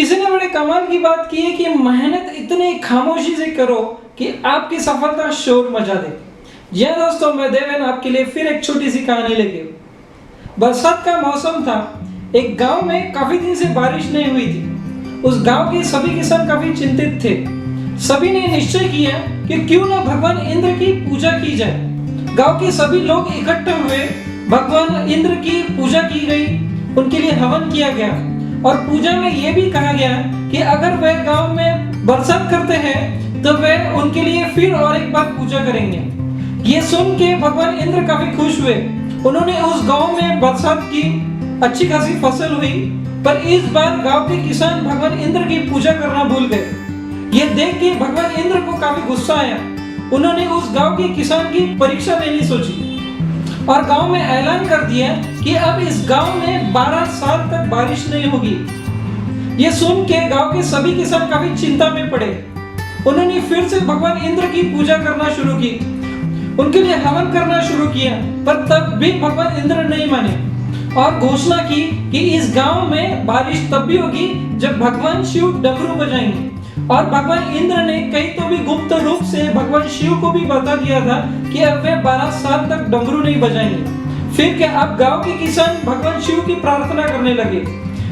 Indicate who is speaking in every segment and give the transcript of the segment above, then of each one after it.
Speaker 1: किसी ने बड़े कमाल की बात की है कि मेहनत इतनी खामोशी से करो कि आपकी सफलता शोर मचा दे। जी हाँ दोस्तों, मैं देवेन आपके लिए फिर एक छोटी सी कहानी लेके हूँ। बरसात का मौसम था। एक गांव में काफी दिन से बारिश नहीं हुई थी। उस गांव के सभी किसान काफी चिंतित थे। सभी ने निश्चय किया कि क्यों न भगवान इंद्र की पूजा की जाए। गांव के सभी लोग इकट्ठे हुए। भगवान इंद्र की पूजा की गई, उनके लिए हवन किया गया और पूजा में यह भी कहा गया कि अगर वह गांव में बरसात करते हैं तो वह उनके लिए फिर और एक बार पूजा करेंगे। ये सुन के भगवान इंद्र काफी खुश हुए। उन्होंने उस गांव में बरसात की, अच्छी खासी फसल हुई, पर इस बार गांव के किसान भगवान इंद्र की पूजा करना भूल गए। ये देख के भगवान इंद्र को काफी गुस्सा आया। उन्होंने उस गांव के किसान की परीक्षा लेनी सोची और गांव में ऐलान कर दिया कि अब इस गांव में 12 साल तक बारिश नहीं होगी। ये सुन के गांव के सभी किसान काफी चिंता में पड़े। उन्होंने फिर से भगवान इंद्र की पूजा करना शुरू की, उनके लिए हवन करना शुरू किया, पर तब भी भगवान इंद्र नहीं माने और घोषणा की कि इस गांव में बारिश तब भी होगी जब भगवान शिव डमरू बजाएंगे। और भगवान इंद्र ने कहीं तो भी गुप्त रूप से भगवान शिव को भी बता दिया था कि अब वे 12 साल तक डमरू नहीं बजाएंगे। फिर क्या, अब गांव के किसान भगवान शिव की प्रार्थना करने लगे,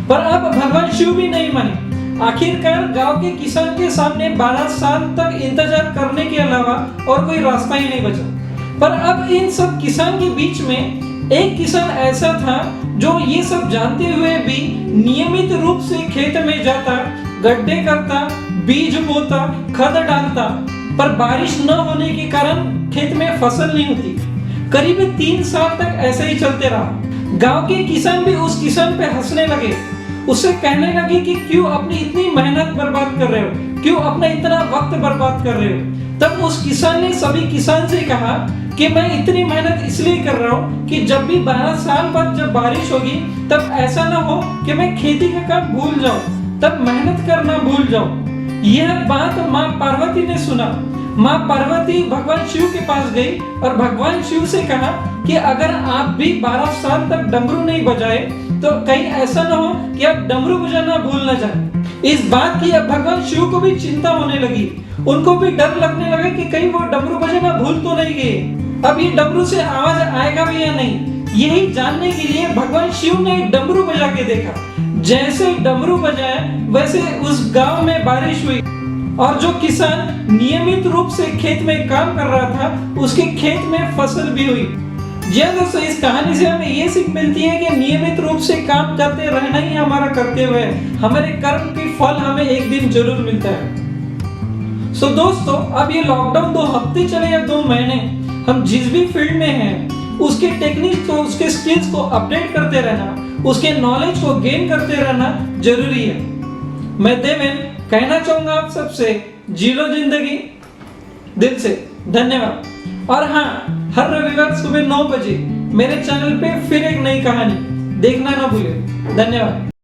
Speaker 1: पर अब भगवान शिव भी नहीं माने। आखिरकार गांव के किसान के सामने 12 साल तक इंतजार करने के अलावा और कोई रास्ता ही नहीं बचा। पर अब इन सब किसान के बीच में एक किसान ऐसा था जो ये सब जानते हुए भी नियमित रूप से खेत में जाता, गड्ढे करता, बीज बोता, खाद डालता, पर बारिश न होने के कारण खेत में फसल नहीं होती। करीब 3 साल तक ऐसे ही चलते रहा। गांव के किसान भी उस किसान पे हंसने लगे, उससे कहने लगे कि क्यों अपनी इतनी मेहनत बर्बाद कर रहे हो, क्यों अपना इतना वक्त बर्बाद कर रहे हो। तब उस किसान ने सभी किसान से कहा कि मैं इतनी मेहनत इसलिए कर रहा हूँ कि जब भी 12 साल बाद जब बारिश होगी तब ऐसा ना हो कि मैं खेती का काम भूल जाऊं, तब मेहनत करना भूल जाऊं। यह बात माँ पार्वती ने सुना। माँ पार्वती भगवान शिव के पास गई और भगवान शिव से कहा कि अगर आप भी 12 साल तक डमरू नहीं बजाए तो कहीं ऐसा ना हो कि आप डमरू बजाना भूल ना जाए। इस बात की अब भगवान शिव को भी चिंता होने लगी। उनको भी डर लगने लगा कि कहीं वो डमरू बजाना भूल तो नहीं गए, अब ये डमरू से आवाज आएगा भी या नहीं। यही जानने के लिए भगवान शिव ने डमरू बजा के देखा। जैसे डमरू बजाया वैसे उस गांव में बारिश हुई और जो किसान नियमित रूप से खेत में काम कर रहा था उसके खेत में फसल भी हुई। जी हाँ दोस्तों, इस कहानी से हमें ये सीख मिलती है कि नियमित रूप से काम करते रहना ही हमारा कर्तव्य है। हमारे कर्म की फल हमें एक दिन जरूर मिलता है। सो दोस्तों, अब ये लॉकडाउन 2 हफ्ते चले या 2 महीने, हम जिस भी फील्ड में हैं उसके टेक्निक्स को, उसके स्किल्स को अपडेट करते रहना, उसके नॉलेज को गेन करते रहना जरूरी है। मैं देवेन कहना चाहूंगा आप सबसे, जी लो जिंदगी दिल से। धन्यवाद। और हाँ, हर रविवार सुबह 9 बजे मेरे चैनल पे फिर एक नई कहानी देखना ना भूलें। धन्यवाद।